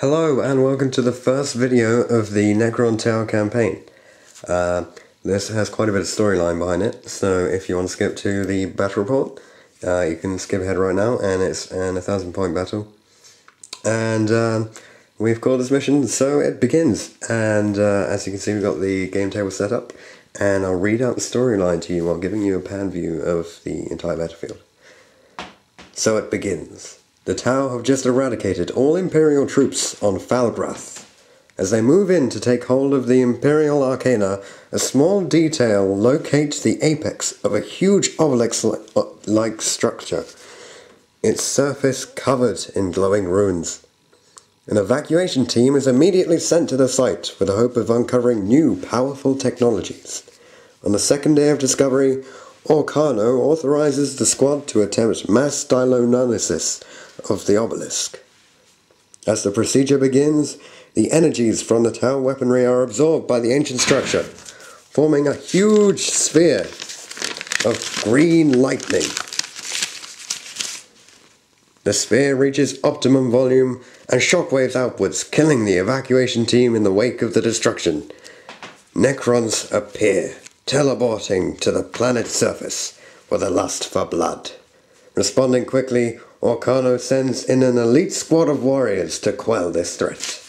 Hello and welcome to the first video of the Necron Tower campaign. This has quite a bit of storyline behind it, so if you want to skip to the battle report, you can skip ahead right now, and it's an 1,000-point battle. And we've called this mission, so it begins. And as you can see, we've got the game table set up, and I'll read out the storyline to you while giving you a pan view of the entire battlefield. So it begins. The Tau have just eradicated all Imperial troops on Falgrath. As they move in to take hold of the Imperial Arcana, a small detail locates the apex of a huge obelisk-like structure, its surface covered in glowing runes. An evacuation team is immediately sent to the site with the hope of uncovering new, powerful technologies. On the second day of discovery, Orcano authorizes the squad to attempt mass styloanalysis of the obelisk. As the procedure begins, the energies from the Tau weaponry are absorbed by the ancient structure, forming a huge sphere of green lightning. The sphere reaches optimum volume and shockwaves outwards, killing the evacuation team in the wake of the destruction. Necrons appear, teleporting to the planet's surface with a lust for blood. Responding quickly, Orcano sends in an elite squad of warriors to quell this threat.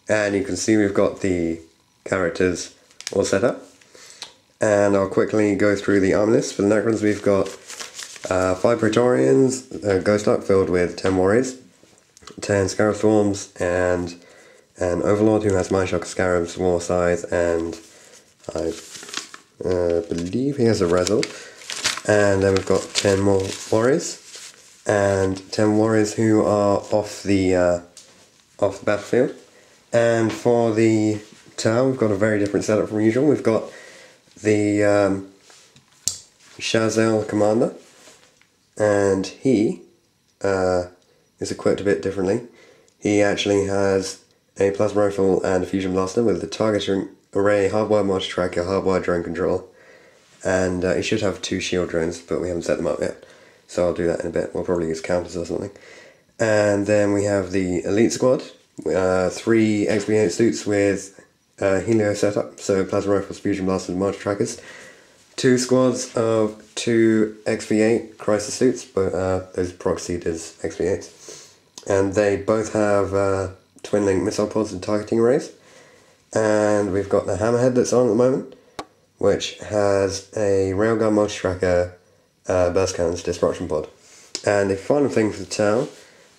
And you can see we've got the characters all set up. And I'll quickly go through the army list. For the Necrons, we've got 5 Praetorians, a Ghost Ark filled with 10 warriors, 10 Scarab Swarms, and an Overlord who has Mind Shock, Scarab's War Scythe, and I believe he has a Rezel. And then we've got 10 more warriors, and 10 warriors who are off the battlefield. And for the Tau, we've got a very different setup from usual. We've got the Shazel commander, and he is equipped a bit differently. He actually has a plasma rifle and a fusion blaster with the targeting array, hardwired mortar tracker, hardwired drone control. And he should have 2 shield drones, but we haven't set them up yet. So I'll do that in a bit. We'll probably use counters or something. And then we have the elite squad. 3 XB8 suits with Helio setup, so plasma rifles, fusion blasters, and mortar trackers. 2 squads of 2 XV8 crisis suits, but those proxied as XV8s. And they both have twin-link missile pods and targeting arrays. And we've got the Hammerhead that's on at the moment, which has a railgun multi-tracker, burst cannons, disruption pod. And the final thing for the Tau,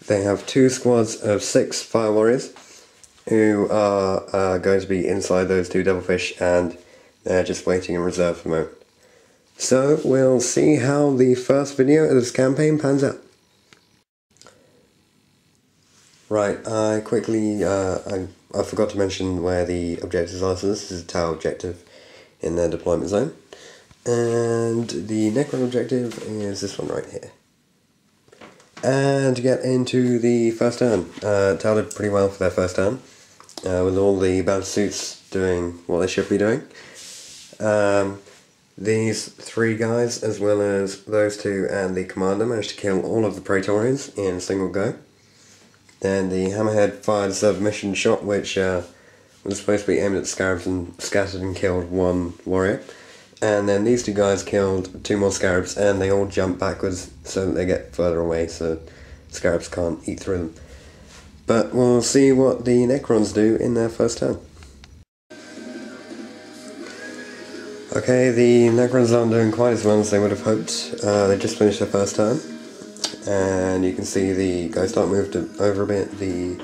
they have 2 squads of 6 fire warriors who are going to be inside those 2 devilfish, and they're just waiting in reserve for the moment. So we'll see how the first video of this campaign pans out. Right, I quickly, I forgot to mention where the objectives are, so this is a Tau objective in their deployment zone. And the Necron objective is this one right here. And to get into the first turn, Tau did pretty well for their first turn, with all the battle suits doing what they should be doing. These 3 guys, as well as those 2 and the commander, managed to kill all of the Praetorians in a single go. Then the Hammerhead fired a submission shot, which was supposed to be aimed at the Scarabs, and scattered and killed 1 warrior. And then these 2 guys killed 2 more Scarabs, and they all jump backwards so that they get further away, so Scarabs can't eat through them. But we'll see what the Necrons do in their first turn. Okay, the Necrons aren't doing quite as well as they would have hoped. They just finished their first turn, and you can see the Ghost Ark moved over a bit. The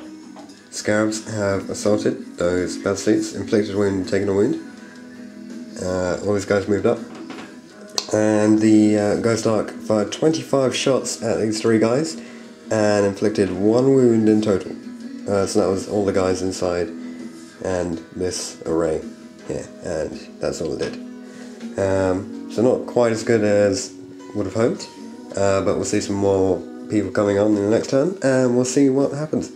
Scarabs have assaulted those battlesuits, inflicted a wound, taken a wound. All these guys moved up, and the Ghost Ark fired 25 shots at these 3 guys and inflicted 1 wound in total. So that was all the guys inside and this array here, and that's all it did. So not quite as good as would have hoped, but we'll see some more people coming on in the next turn, and we'll see what happens.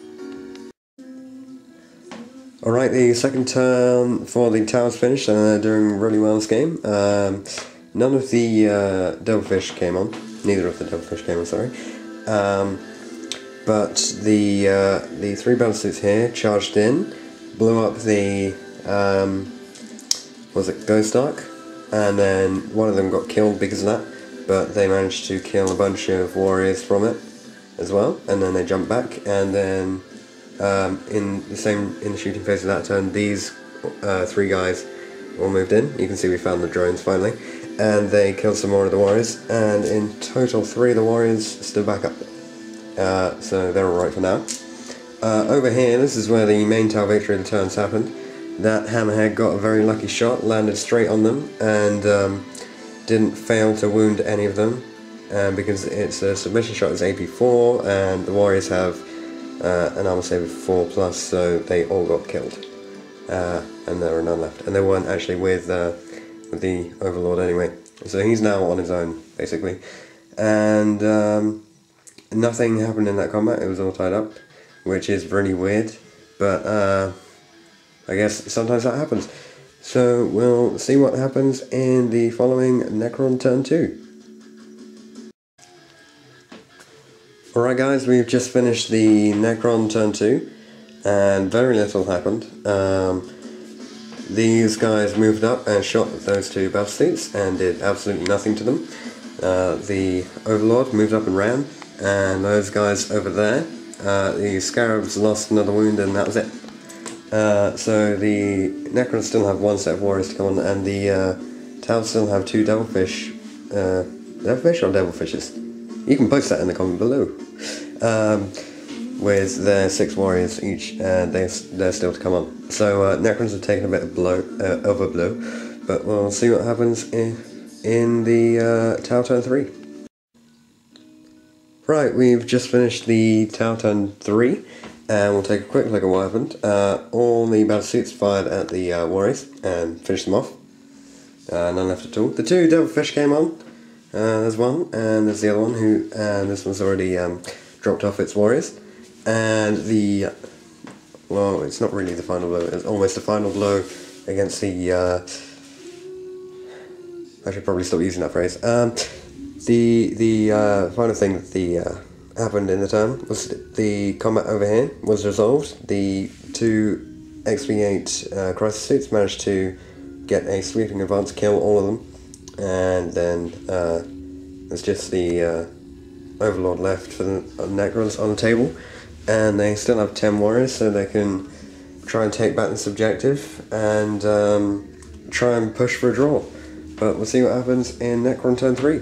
Alright, the second turn for the Towers finished, and they're doing really well in this game. None of the Devilfish came on. Neither of the Devilfish came on, sorry. but the three battlesuits here charged in, blew up the Ghost Ark, and then one of them got killed because of that, but they managed to kill a bunch of warriors from it as well, and then they jumped back, and then in the shooting phase of that turn, these three guys all moved in. You can see we found the drones finally, and they killed some more of the warriors, and in total 3 of the warriors stood back up. So they're alright for now. Over here, this is where the main tower victory of the turns happened. That hammerhead got a very lucky shot, landed straight on them, and didn't fail to wound any of them, because it's a submission shot, it's AP 4, and the warriors have an armor save of 4+, so they all got killed. And there were none left, and they weren't actually with the Overlord anyway. So he's now on his own, basically. And nothing happened in that combat, it was all tied up, which is really weird, but I guess sometimes that happens. So we'll see what happens in the following Necron turn 2. Alright guys, we've just finished the Necron turn 2, and very little happened. These guys moved up and shot those 2 battlesuits and did absolutely nothing to them. The Overlord moved up and ran, and those guys over there, the Scarabs lost another wound, and that was it. So the Necrons still have 1 set of warriors to come on, and the Tals still have 2 devilfish. Devilfish or devilfishes? You can post that in the comment below. With their 6 warriors each, and they're still to come on. So Necrons have taken a bit of a blow, but we'll see what happens in the Tau turn 3. Right, we've just finished the Tau turn 3, and we'll take a quick look at what happened. All the battlesuits fired at the warriors and finished them off. None left at all. The 2 devilfish came on. There's one, and there's the other one, and this one's already dropped off its warriors. And well, it's not really the final blow, it's almost the final blow against the, I should probably stop using that phrase. The final thing that happened in the turn was the combat over here was resolved. The 2 XV8 crisis suits managed to get a sweeping advance, kill all of them, and then there's just the Overlord left for the Necrons on the table, and they still have 10 warriors, so they can try and take back this objective and try and push for a draw. But we'll see what happens in Necron turn 3.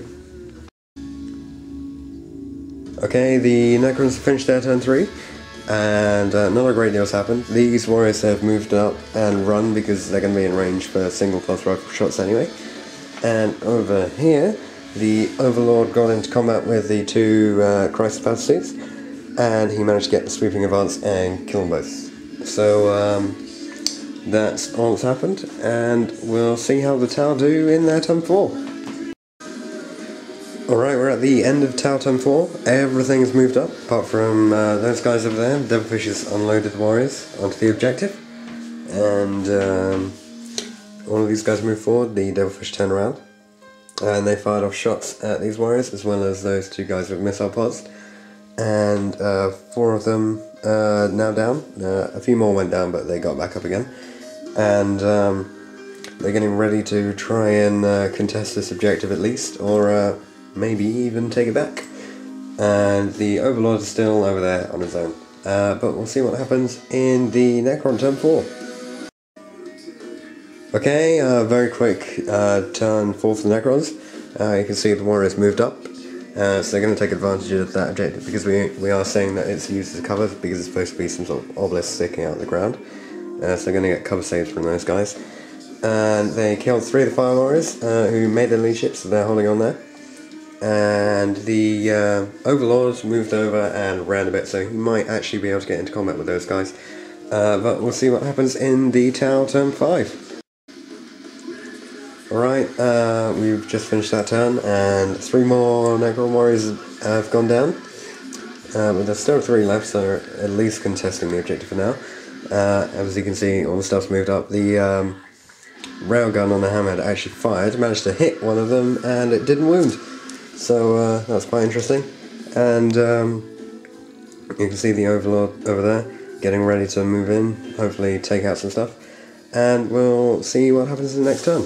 Okay, the Necrons have finished their turn 3, and not a great deal's happened. These warriors have moved up and run because they're going to be in range for single plus rifle shots anyway. And over here, the Overlord got into combat with the 2 crisis battlesuits, and he managed to get the sweeping advance and kill them both. So that's all that's happened, and we'll see how the Tau do in their turn 4. Alright, we're at the end of Tau turn 4. Everything's moved up, apart from those guys over there. Devilfish has unloaded the warriors onto the objective, and all of these guys move forward. The Devilfish turn around, and they fired off shots at these warriors, as well as those 2 guys with missile pods. And 4 of them now down. A few more went down, but they got back up again. And they're getting ready to try and contest this objective at least, or maybe even take it back. And the Overlord is still over there on his own. But we'll see what happens in the Necron turn 4. Okay, very quick turn 4 for the Necrons. You can see the warriors moved up. So they're going to take advantage of that objective, because we are saying that it's used as cover, because it's supposed to be some sort of obelisk sticking out of the ground. So they're going to get cover saves from those guys. And they killed 3 of the fire warriors, who made their leadership, so they're holding on there. And the Overlord moved over and ran a bit, so he might actually be able to get into combat with those guys. But we'll see what happens in the Tau turn 5. Alright, we've just finished that turn, and 3 more Necron warriors have gone down. But there's still 3 left, so they're at least contesting the objective for now. As you can see, all the stuff's moved up. The railgun on the hammerhead actually fired, managed to hit one of them, and it didn't wound. So that's quite interesting. And You can see the Overlord over there, getting ready to move in, hopefully take out some stuff, and we'll see what happens in the next turn.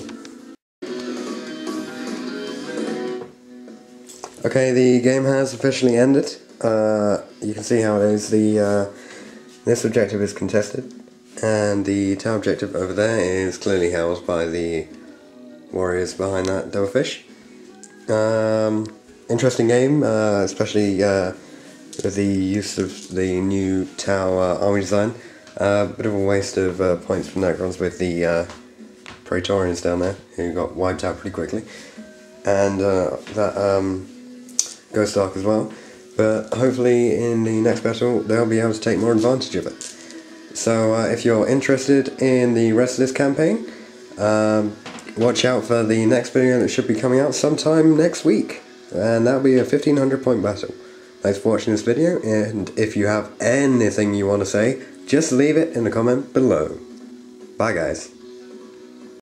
Okay, the game has officially ended. You can see how it is. This objective is contested, and the tower objective over there is clearly held by the warriors behind that devilfish. Interesting game, especially with the use of the new tower army design. Bit of a waste of points for Necrons with the Praetorians down there, who got wiped out pretty quickly, and that Ghost Ark as well. But hopefully in the next battle they'll be able to take more advantage of it. So if you're interested in the rest of this campaign, watch out for the next video that should be coming out sometime next week, and that'll be a 1500 point battle. Thanks for watching this video, and if you have anything you want to say, just leave it in the comment below. Bye guys.